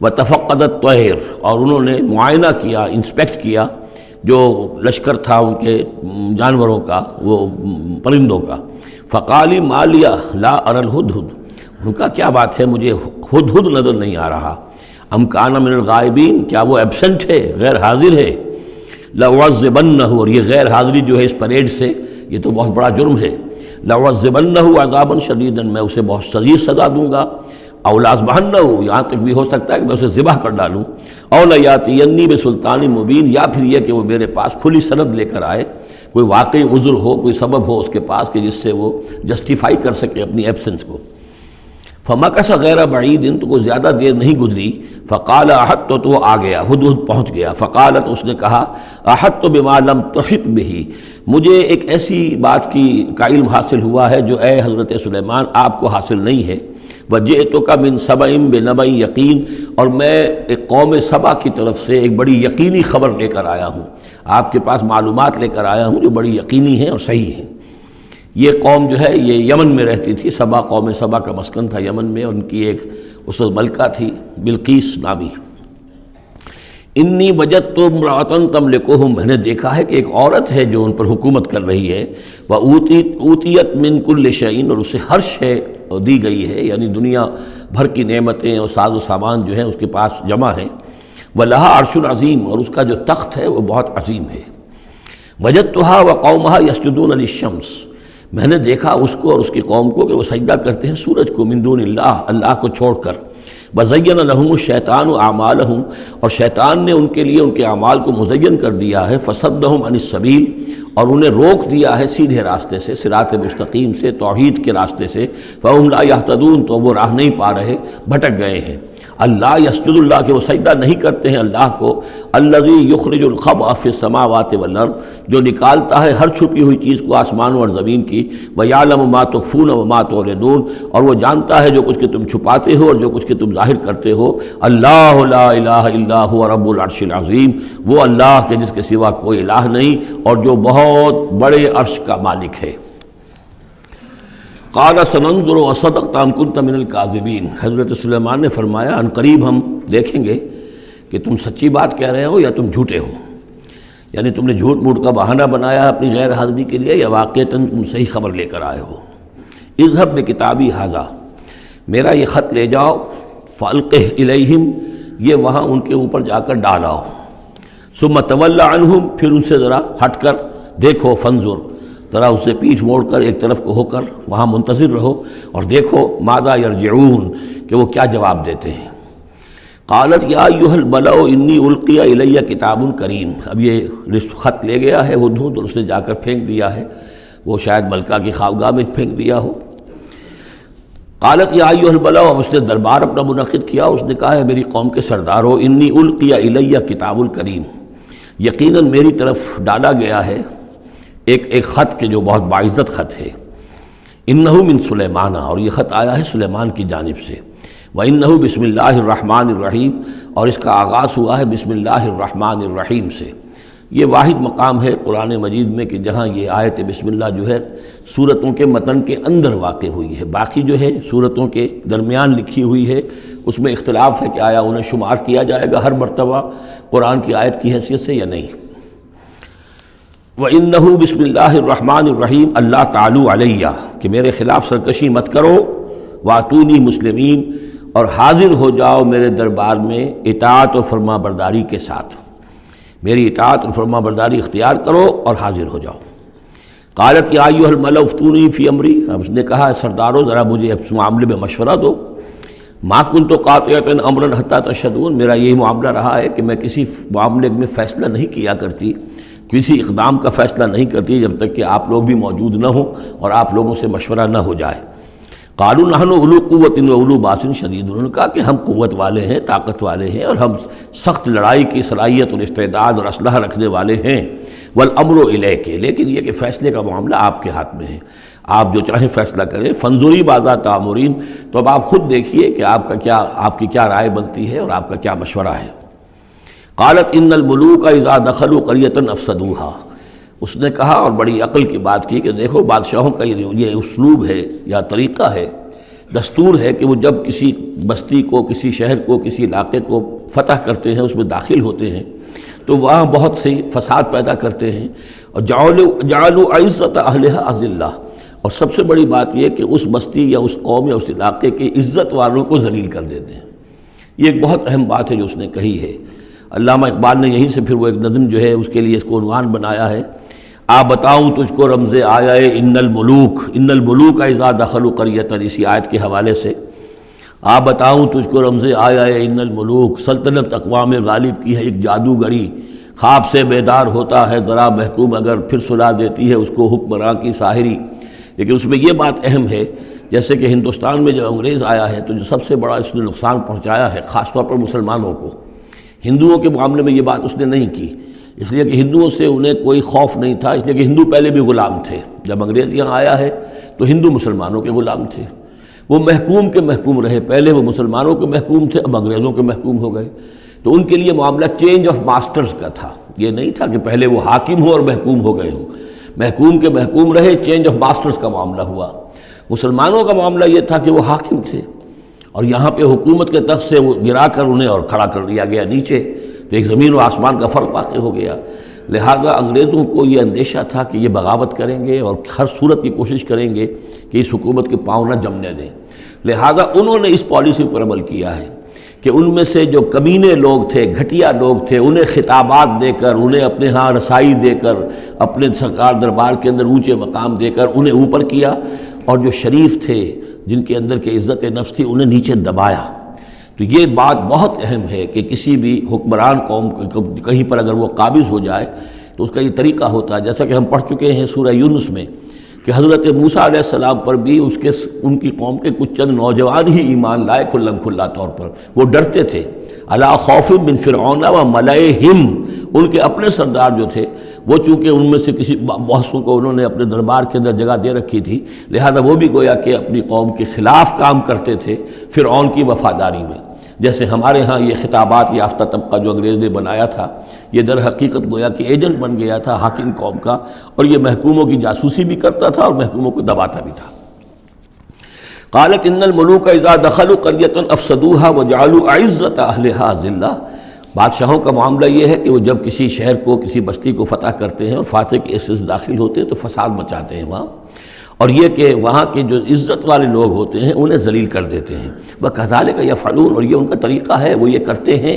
وتفقد الطیر، اور انہوں نے معائنہ کیا، انسپیکٹ کیا جو لشکر تھا ان کے جانوروں کا، وہ پرندوں کا. فقال ما لی لا اری الہدہد، ان کا کیا بات ہے مجھے ہدہد نظر نہیں آ رہا. ام کان من الغائبین، کیا وہ ایبسنٹ ہے، غیر حاضر ہے. لأعذبنہ، اور یہ غیر حاضری جو ہے اس پریڈ سے یہ تو بہت بڑا جرم ہے. لأعذبنہ عذابا شدیدا، میں اسے بہت شدید سزا دوں گا. او لأذبحنہ، یہاں تک بھی ہو سکتا ہے کہ میں اسے ذبح کر ڈالوں. او لیاتینی بسلطان مبین، یا پھر یہ کہ وہ میرے پاس کھلی سند لے کر آئے، کوئی واقعی عذر ہو، کوئی سبب ہو اس کے پاس کہ جس سے وہ جسٹیفائی کر سکے اپنی ایبسنس کو. فمکث غیر بعید، تو کوئی زیادہ دیر نہیں گزری. فقال احطت، تو وہ آ گیا، ہدہد پہنچ گیا. فقالت، اس نے کہا احطت بما لم تحط به، مجھے ایک ایسی بات کا علم حاصل ہوا ہے جو اے حضرت سلیمان آپ کو حاصل نہیں ہے. وجئتک من سبأ بنبأ یقین، اور میں ایک قوم سبا کی طرف سے ایک بڑی یقینی خبر لے کر آیا ہوں، آپ کے پاس معلومات لے کر آیا ہوں جو بڑی یقینی ہیں اور صحیح ہیں. یہ قوم جو ہے یہ یمن میں رہتی تھی، سبا، قوم سبا کا مسکن تھا یمن میں، ان کی ایک اس وقت ملکہ تھی بلقیس نامی. انی وجدت امرأۃ تملکہم، میں نے دیکھا ہے کہ ایک عورت ہے جو ان پر حکومت کر رہی ہے. وأوتیت من کل شیء، اور اسے ہر شے دی گئی ہے، یعنی دنیا بھر کی نعمتیں اور ساز و سامان جو ہیں اس کے پاس جمع ہیں. ولہا عرش عظیم، اور اس کا جو تخت ہے وہ بہت عظیم ہے. وجدتھا وقومھا یسجدون للشمس، میں نے دیکھا اس کو اور اس کی قوم کو کہ وہ سجدہ کرتے ہیں سورج کو، من دون اللہ، اللہ کو چھوڑ کر. وزین لہم الشیطان اعمالہم، اور شیطان نے ان کے لیے ان کے اعمال کو مزین کر دیا ہے. فصدہم عن السبیل، اور انہیں روک دیا ہے سیدھے راستے سے، صراط مستقیم سے، توحید کے راستے سے. فہم لا یہتدون، تو وہ راہ نہیں پا رہے، بھٹک گئے ہیں. اللہ یسجد اللہ، کہ وہ سجدہ نہیں کرتے ہیں اللہ کو. الذی یخرج الخبء فی السماوات والارض، جو نکالتا ہے ہر چھپی ہوئی چیز کو آسمانوں اور زمین کی. ویعلم ما تخفون وما تعلنون، اور وہ جانتا ہے جو کچھ کہ تم چھپاتے ہو اور جو کچھ کہ تم ظاہر کرتے ہو. اللہ لا الہ الا هو رب العرش العظیم، وہ اللہ کے جس کے سوا کوئی الہ نہیں اور جو بہت بڑے عرش کا مالک ہے. قال سننظر اصدقت ام كنت من الكاذبین، حضرت سلیمان نے فرمایا ان قریب ہم دیکھیں گے کہ تم سچی بات کہہ رہے ہو یا تم جھوٹے ہو، یعنی تم نے جھوٹ موٹ کا بہانہ بنایا اپنی غیر حاضری کے لیے یا واقعتاً تم صحیح خبر لے کر آئے ہو. اذهب بکتابی ھذا، میرا یہ خط لے جاؤ. فالقہ الیہم، یہ وہاں ان کے اوپر جا کر ڈالاؤ. ثم تول عنہم، پھر ان سے ذرا ہٹ کر دیکھو. فانظر، ذرا اس سے پیٹھ موڑ کر ایک طرف کو ہو کر وہاں منتظر رہو اور دیکھو ماذا یرجعون، کہ وہ کیا جواب دیتے ہیں. قالت یا ایھا الملأ انی القی الی کتاب کریم، اب یہ خط لے گیا ہے ہدہد اور اس نے جا کر پھینک دیا ہے، وہ شاید ملکہ کی خوابگاہ میں پھینک دیا ہو. قالت یا ایھا الملأ، اب اس نے دربار اپنا منعقد کیا، اس نے کہا ہے میری قوم کے سردارو، انی القی الی کتاب الکریم، یقیناً میری طرف ڈالا گیا ہے ایک خط کے جو بہت باعزت خط ہے. انہ من سلیمان، اور یہ خط آیا ہے سلیمان کی جانب سے. وانہ بسم اللہ الرحمن الرحیم، اور اس کا آغاز ہوا ہے بسم اللہ الرحمن الرحیم سے. یہ واحد مقام ہے قرآن مجید میں کہ جہاں یہ آیت بسم اللہ جو ہے سورتوں کے متن کے اندر واقع ہوئی ہے. باقی جو ہے سورتوں کے درمیان لکھی ہوئی ہے، اس میں اختلاف ہے کہ آیا انہیں شمار کیا جائے گا ہر مرتبہ قرآن کی آیت کی حیثیت سے یا نہیں. وَإِنَّهُ بسم اللہ الرحمن الرحیم اللہ تعالیٰ علیہ، کہ میرے خلاف سرکشی مت کرو. وَأْتُونِي مسلمین، اور حاضر ہو جاؤ میرے دربار میں اطاعت و فرما برداری کے ساتھ، میری اطاعت اور فرما برداری اختیار کرو اور حاضر ہو جاؤ. قالت یا ایھا الملأ افتونی فی امری، اب اس نے کہا سردارو ذرا مجھے اس معاملے میں مشورہ دو. ما کنت قاطعۃ امرا حتی تشہدون، میرا یہی معاملہ رہا ہے کہ میں کسی معاملے میں فیصلہ نہیں کیا کرتی، کسی اقدام کا فیصلہ نہیں کرتی جب تک کہ آپ لوگ بھی موجود نہ ہوں اور آپ لوگوں سے مشورہ نہ ہو جائے. قالوا نحن اولو قوت و اولو باس شدید، انہوں نے کہا کہ ہم قوت والے ہیں، طاقت والے ہیں اور ہم سخت لڑائی کی صلاحیت اور استعداد اور اسلحہ رکھنے والے ہیں. والامر الیک، لیکن یہ کہ فیصلے کا معاملہ آپ کے ہاتھ میں ہے، آپ جو چاہیں فیصلہ کریں. فانظری ماذا تأمرین، تو اب آپ خود دیکھیے کہ آپ کی کیا رائے بنتی ہے اور آپ کا کیا مشورہ ہے. قالت ان الملوک اذا دخلوا قریۃ افسدوها، اس نے کہا اور بڑی عقل کی بات کی کہ دیکھو بادشاہوں کا یہ اسلوب ہے یا طریقہ ہے، دستور ہے کہ وہ جب کسی بستی کو، کسی شہر کو، کسی علاقے کو فتح کرتے ہیں، اس میں داخل ہوتے ہیں، تو وہاں بہت سے فساد پیدا کرتے ہیں، اور جعلوا عزت اہلھا اذلہ، اور سب سے بڑی بات یہ کہ اس بستی یا اس قوم یا اس علاقے کے عزت والوں کو ذلیل کر دیتے ہیں۔ یہ ایک بہت اہم بات ہے جو اس نے کہی ہے۔ علامہ اقبال نے یہیں سے پھر وہ ایک نظم جو ہے اس کے لیے اس کو عنوان بنایا ہے، آ بتاؤں تجھ کو رمز آیا ان الملوک اذا دخلوا قریۃ، اسی آیت کے حوالے سے آ بتاؤں تجھ کو رمز آیا ان الملوک، سلطنت اقوام غالب کی ہے ایک جادوگری، خواب سے بیدار ہوتا ہے ذرا محکوم اگر پھر سلا دیتی ہے اس کو حکمراں کی ساحری۔ لیکن اس میں یہ بات اہم ہے، جیسے کہ ہندوستان میں جب انگریز آیا ہے تو جو سب سے بڑا اس نے نقصان پہنچایا ہے خاص طور پر مسلمانوں کو، ہندوؤں کے معاملے میں یہ بات اس نے نہیں کی، اس لیے کہ ہندوؤں سے انہیں کوئی خوف نہیں تھا، اس لیے کہ ہندو پہلے بھی غلام تھے۔ جب انگریز یہاں آیا ہے تو ہندو مسلمانوں کے غلام تھے، وہ محکوم کے محکوم رہے، پہلے وہ مسلمانوں کے محکوم تھے، اب انگریزوں کے محکوم ہو گئے۔ تو ان کے لیے معاملہ چینج آف ماسٹرز کا تھا، یہ نہیں تھا کہ پہلے وہ حاکم ہو اور محکوم ہو گئے ہوں، محکوم کے محکوم رہے، چینج آف ماسٹرز کا معاملہ ہوا۔ مسلمانوں کا معاملہ یہ تھا کہ وہ حاکم تھے، اور یہاں پہ حکومت کے تخت سے وہ گرا کر انہیں اور کھڑا کر دیا گیا نیچے، تو ایک زمین و آسمان کا فرق واقع ہو گیا۔ لہذا انگریزوں کو یہ اندیشہ تھا کہ یہ بغاوت کریں گے اور ہر صورت کی کوشش کریں گے کہ اس حکومت کے پاؤں نہ جمنے دیں، لہذا انہوں نے اس پالیسی پر عمل کیا ہے کہ ان میں سے جو کمینے لوگ تھے، گھٹیا لوگ تھے، انہیں خطابات دے کر، انہیں اپنے ہاں رسائی دے کر، اپنے سرکار دربار کے اندر اونچے مقام دے کر انہیں اوپر کیا، اور جو شریف تھے جن کے اندر کے عزت نفس تھی انہیں نیچے دبایا۔ تو یہ بات بہت اہم ہے کہ کسی بھی حکمران قوم کہیں پر اگر وہ قابض ہو جائے تو اس کا یہ طریقہ ہوتا ہے، جیسا کہ ہم پڑھ چکے ہیں سورہ یونس میں کہ حضرت موسیٰ علیہ السلام پر بھی ان کی قوم کے کچھ چند نوجوان ہی ایمان لائے کھلم کھلا طور پر، وہ ڈرتے تھے۔ الا خوف من فرعون و ملئہم، ان کے اپنے سردار جو تھے وہ چونکہ ان میں سے کسی بہتوں کو انہوں نے اپنے دربار کے اندر جگہ دے رکھی تھی، لہذا وہ بھی گویا کہ اپنی قوم کے خلاف کام کرتے تھے فرعون کی وفاداری میں۔ جیسے ہمارے ہاں یہ خطابات یافتہ طبقہ جو انگریز نے بنایا تھا، یہ در حقیقت گویا کہ ایجنٹ بن گیا تھا حاکم قوم کا، اور یہ محکوموں کی جاسوسی بھی کرتا تھا اور محکوموں کو دباتا بھی تھا۔ قالت ان الملوک اذا دخلوا قریۃ افسدوها وجعلوا اعزۃ اہلھا اذلہ، بادشاہوں کا معاملہ یہ ہے کہ وہ جب کسی شہر کو، کسی بستی کو فتح کرتے ہیں اور فاتح کے حصے سے داخل ہوتے ہیں تو فساد مچاتے ہیں وہاں، اور یہ کہ وہاں کے جو عزت والے لوگ ہوتے ہیں انہیں ذلیل کر دیتے ہیں۔ وَكَذَلِكَ يَفْعَلُونَ، اور یہ ان کا طریقہ ہے، وہ یہ کرتے ہیں۔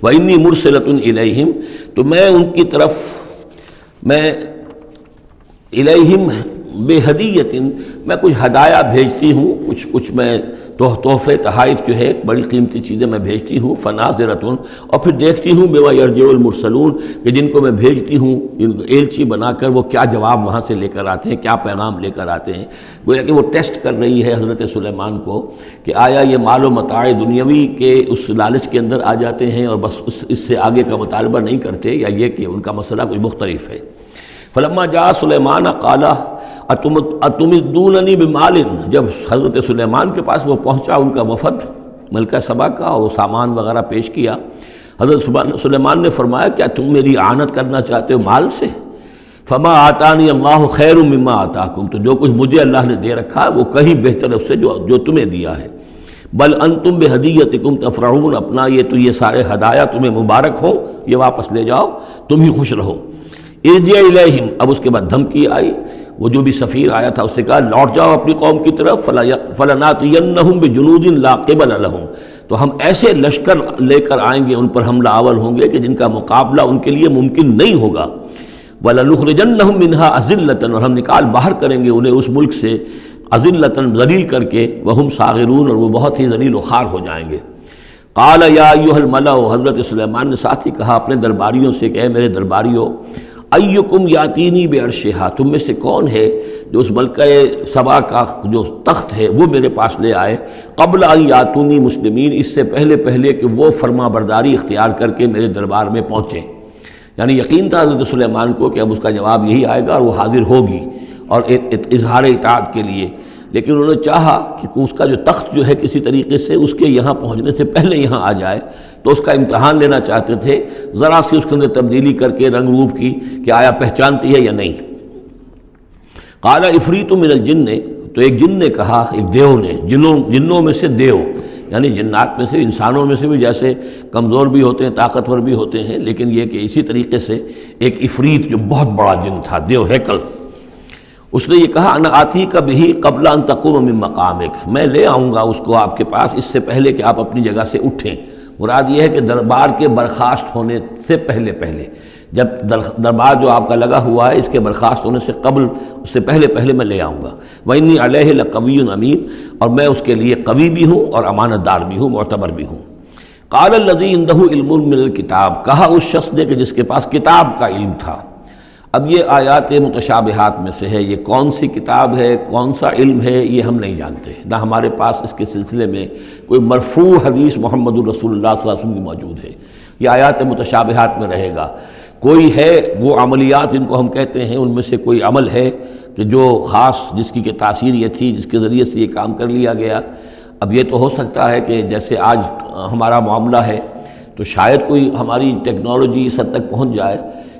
وَإِنِّي مُرْسِلَةٌ إِلَيْهِمْ، تو میں ان کی طرف، میں الیہم بِہَدِیَّةٍ، میں کچھ ہدایہ بھیجتی ہوں، کچھ میں تحفے تحائف جو ہے بڑی قیمتی چیزیں میں بھیجتی ہوں، فَنَاظِرَةٌ، اور پھر دیکھتی ہوں بِمَا يَرْجِعُ الْمُرْسَلُونَ، کہ جن کو میں بھیجتی ہوں ایلچی بنا کر وہ کیا جواب وہاں سے لے کر آتے ہیں، کیا پیغام لے کر آتے ہیں۔ گویا کہ وہ ٹیسٹ کر رہی ہے حضرت سلیمان کو کہ آیا یہ مال و متاع دنیاوی کے اس لالچ کے اندر آ جاتے ہیں اور بس اس سے آگے کا مطالبہ نہیں کرتے، یا یہ کہ ان کا مسئلہ کوئی مختلف ہے۔ فلما جاء سلیمان قال اتمدوننی بمال، جب حضرت سلیمان کے پاس وہ پہنچا ان کا وفد ملکہ سبا کا، اور وہ سامان وغیرہ پیش کیا، حضرت سلیمان نے فرمایا کیا تم میری اعانت کرنا چاہتے ہو مال سے؟ فما آتانی اللہ خیر مما آتاکم، تو جو کچھ مجھے اللہ نے دے رکھا ہے وہ کہیں بہتر ہے اس سے جو تمہیں دیا ہے۔ بل انتم بہدیتکم تفرحون، اپنا یہ سارے ہدایہ تمہیں مبارک ہو، یہ واپس لے جاؤ، تم ہی خوش رہو۔ ارجع الیہم، اب اس کے بعد دھمکی آئی، وہ جو بھی سفیر آیا تھا اس سے کہا لوٹ جاؤ اپنی قوم کی طرف، فلناتینہم بجنود لا قبل لہم، تو ہم ایسے لشکر لے کر آئیں گے، ان پر حملہ آور ہوں گے کہ جن کا مقابلہ ان کے لیے ممکن نہیں ہوگا۔ وَلَنُخْرِجَنَّهُم مِّنْهَا أَذِلَّةً، اور ہم نکال باہر کریں گے انہیں اس ملک سے أَذِلَّةً، ذلیل کر کے، وَهُمْ صَاغِرُونَ، اور وہ بہت ہی ذلیل و خوار ہو جائیں گے۔ قَالَ يَا أَيُّهَا الْمَلَأُ، حضرت سلیمان نے ساتھ ہی کہا اپنے درباریوں سے کہ اے میرے درباریوں، ایکم یاتینی بعرشہا، تم میں سے کون ہے جو اس ملکہ سبا کا جو تخت ہے وہ میرے پاس لے آئے، قبل ان یاتونی مسلمین، اس سے پہلے کہ وہ فرما برداری اختیار کر کے میرے دربار میں پہنچیں۔ یعنی یقین تھا حضرت سلیمان کو کہ اب اس کا جواب یہی آئے گا اور وہ حاضر ہوگی اور اظہار اطاعت کے لیے، لیکن انہوں نے چاہا کہ اس کا جو تخت جو ہے کسی طریقے سے اس کے یہاں پہنچنے سے پہلے یہاں آ جائے، تو اس کا امتحان لینا چاہتے تھے، ذرا سی اس کے اندر تبدیلی کر کے رنگ روپ کی کہ آیا پہچانتی ہے یا نہیں۔ قال عفریت من الجن، تو ایک جن نے کہا، ایک دیو نے، جنوں میں سے دیو یعنی جنات میں سے، انسانوں میں سے بھی جیسے کمزور بھی ہوتے ہیں، طاقتور بھی ہوتے ہیں، لیکن یہ کہ اسی طریقے سے ایک عفریت جو بہت بڑا جن تھا، دیو ہیکل، اس نے یہ کہا انا آتی کا بھی قبل ان تقوم من مقامک، میں لے آؤں گا اس کو آپ کے پاس اس سے پہلے کہ آپ اپنی جگہ سے اٹھیں۔ مراد یہ ہے کہ دربار کے برخاست ہونے سے پہلے جب دربار جو آپ کا لگا ہوا ہے اس کے برخاست ہونے سے قبل، اس سے پہلے میں لے آؤں گا۔ وَإِنِّي عَلَيْهِ لَقَوِيٌّ أَمِينٌ، اور میں اس کے لیے قوی بھی ہوں اور امانت دار بھی ہوں، معتبر بھی ہوں۔ قال الذي عنده علم من الكتاب، کہا اس شخص نے کہ جس کے پاس کتاب کا علم تھا۔ اب یہ آیات متشابہات میں سے ہے، یہ کون سی کتاب ہے، کون سا علم ہے، یہ ہم نہیں جانتے، نہ ہمارے پاس اس کے سلسلے میں کوئی مرفوع حدیث محمد الرسول اللہ صلی اللہ علیہ وسلم کی موجود ہے۔ یہ آیات متشابہات میں رہے گا۔ کوئی ہے وہ عملیات جن کو ہم کہتے ہیں، ان میں سے کوئی عمل ہے کہ جو خاص جس کی کہ تاثیر یہ تھی، جس کے ذریعے سے یہ کام کر لیا گیا۔ اب یہ تو ہو سکتا ہے کہ جیسے آج ہمارا معاملہ ہے تو شاید کوئی ہماری ٹیکنالوجی اس حد تک پہنچ جائے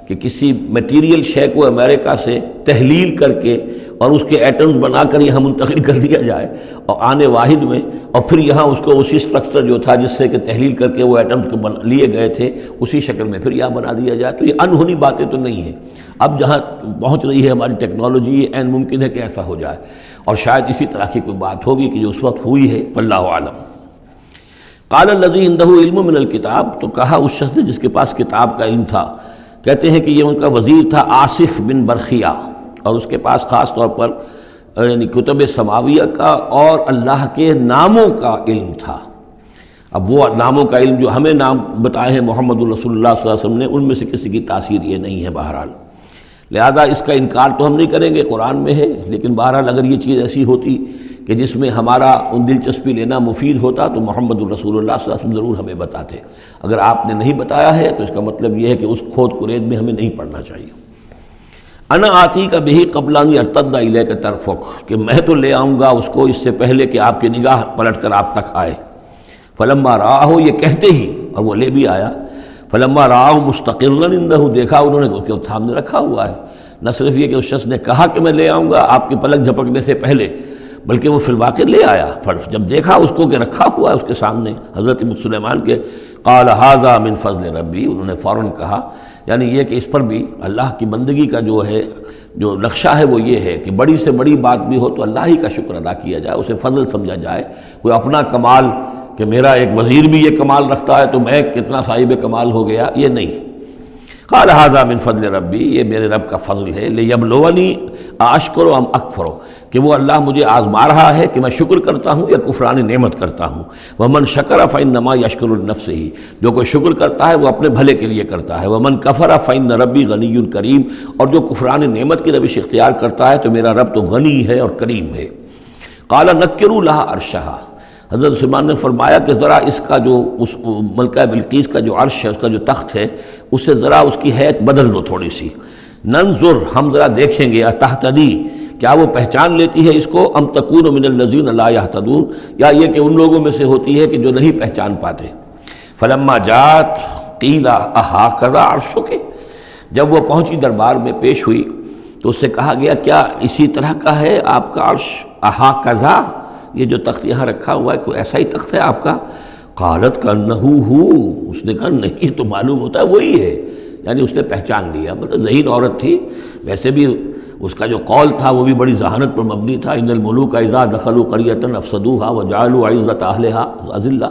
کہ کسی میٹیریل شے کو امریکہ سے تحلیل کر کے اور اس کے ایٹمز بنا کر یہاں منتقل کر دیا جائے، اور آنے واحد میں، اور پھر یہاں اس کو اسی سٹرکچر جو تھا جس سے کہ تحلیل کر کے وہ ایٹمز لیے گئے تھے اسی شکل میں پھر یہاں بنا دیا جائے۔ تو یہ انہونی باتیں تو نہیں ہیں، اب جہاں پہنچ رہی ہے ہماری ٹیکنالوجی، یہ عین ممکن ہے کہ ایسا ہو جائے، اور شاید اسی طرح کی کوئی بات ہوگی کہ جو اس وقت ہوئی ہے، واللہ اعلم۔ قال الذی عنده علم من الکتاب، تو کہا اس شخص نے جس کے پاس کتاب کا علم تھا، کہتے ہیں کہ یہ ان کا وزیر تھا آصف بن برخیہ، اور اس کے پاس خاص طور پر یعنی کتب سماویہ کا اور اللہ کے ناموں کا علم تھا۔ اب وہ ناموں کا علم جو ہمیں نام بتائے ہیں محمد الرسول اللہ صلی اللہ علیہ وسلم نے، ان میں سے کسی کی تاثیر یہ نہیں ہے بہرحال، لہذا اس کا انکار تو ہم نہیں کریں گے، قرآن میں ہے، لیکن بہرحال اگر یہ چیز ایسی ہوتی کہ جس میں ہمارا ان دلچسپی لینا مفید ہوتا تو محمد الرسول اللہ صلی اللہ علیہ وسلم ضرور ہمیں بتاتے۔ اگر آپ نے نہیں بتایا ہے تو اس کا مطلب یہ ہے کہ اس کھود کرید میں ہمیں نہیں پڑھنا چاہیے۔ انا آتی کا بھی قبل ان یرتد الیک طرفک، کہ میں تو لے آؤں گا اس کو اس سے پہلے کہ آپ کی نگاہ پلٹ کر آپ تک آئے۔ فلما رآہ، یہ کہتے ہی اور وہ لے بھی آیا، فلما رآہ مستقرا عنہ، دیکھا انہوں نے اس کے سامنے رکھا ہوا ہے۔ نہ صرف یہ کہ اس شخص نے کہا کہ میں لے آؤں گا آپ کی پلک جھپکنے سے پہلے، بلکہ وہ فی الواقع لے آیا۔ پھر جب دیکھا اس کو کہ رکھا ہوا ہے اس کے سامنے حضرت سلیمان کے، قال ھذا من فضل ربی، انہوں نے فوراً کہا، یعنی یہ کہ اس پر بھی اللہ کی بندگی کا جو ہے جو نقشہ ہے وہ یہ ہے کہ بڑی سے بڑی بات بھی ہو تو اللہ ہی کا شکر ادا کیا جائے، اسے فضل سمجھا جائے، کوئی اپنا کمال کہ میرا ایک وزیر بھی یہ کمال رکھتا ہے تو میں کتنا صاحب کمال ہو گیا، یہ نہیں۔ قال ھذا من فضل ربی، یہ میرے رب کا فضل ہے، لیبلونی اشکر ام اکفر، کہ وہ اللہ مجھے آزما رہا ہے کہ میں شکر کرتا ہوں یا کفران نعمت کرتا ہوں۔ ومن شکر فانما یشکر لنفسہ، جو کوئی شکر کرتا ہے وہ اپنے بھلے کے لیے کرتا ہے۔ ومن کفر فان ربی غنی کریم، اور جو کفران نعمت کی روش اختیار کرتا ہے تو میرا رب تو غنی ہے اور کریم ہے۔ قال نکروا لها عرشھا، حضرت سلیمان نے فرمایا کہ ذرا اس کا جو اس ملکہ بلقیس کا جو عرش ہے، اس کا جو تخت ہے، اس سے ذرا اس کی حیت بدل دو تھوڑی سی، ننظر، ہم ذرا دیکھیں گے، اتہتدی، کیا وہ پہچان لیتی ہے اس کو، ام تکون من الذین لا یہتدون، یا یہ کہ ان لوگوں میں سے ہوتی ہے کہ جو نہیں پہچان پاتے۔ فلما جات قیل اہاکذا عرشک، جب وہ پہنچی دربار میں پیش ہوئی تو اس سے کہا گیا کیا اسی طرح کا ہے آپ کا عرش، اہاکذا، یہ جو تخت یہاں رکھا ہوا ہے کوئی ایسا ہی تخت ہے آپ کا؟ قالت کانہ ہو، اس نے کہا نہیں، تو معلوم ہوتا ہے وہی ہے، یعنی اس نے پہچان لیا، مطلب ذہین عورت تھی، ویسے بھی اس کا جو قول تھا وہ بھی بڑی ذہانت پر مبنی تھا، ان الملوک اذا دخلوا قریۃ افسدوها وجعلوا عزت اہلها اذلہ،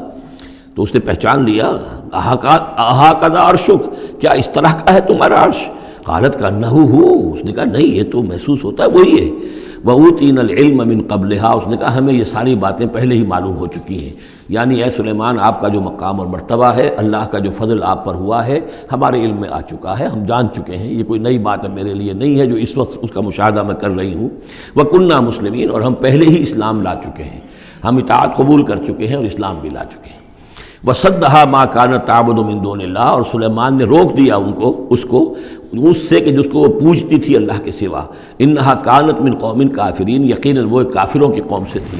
تو اس نے پہچان لیا۔ اہاکذا عرشک، کیا اس طرح کا ہے تمہارا عرش؟ قالت کانہ ہو، اس نے کہا نہیں، یہ تو محسوس ہوتا ہے وہی ہے۔ وَأُوتِينَا الْعِلْمَ مِنْ قَبْلِهَا، اس نے کہا ہمیں یہ ساری باتیں پہلے ہی معلوم ہو چکی ہیں، یعنی اے سلیمان آپ کا جو مقام اور مرتبہ ہے، اللہ کا جو فضل آپ پر ہوا ہے ہمارے علم میں آ چکا ہے، ہم جان چکے ہیں، یہ کوئی نئی بات میرے لیے نہیں ہے جو اس وقت اس کا مشاہدہ میں کر رہی ہوں۔ وَكُنَّا مُسْلِمِينَ، اور ہم پہلے ہی اسلام لا چکے ہیں، ہم اطاعت قبول کر چکے ہیں اور اسلام بھی لا چکے ہیں۔ وَصَدَّهَا مَا كَانَتْ تَعْبُدُ مِن دُونِ اللَّهِ، اور سلیمان نے روک دیا اس کو اس سے کہ جس کو وہ پوجتی تھی اللہ کے سوا۔ اِنَّهَا كَانَتْ مِن قَوْمٍ كَافِرِينَ، یقیناً وہ کافروں کی قوم سے تھی۔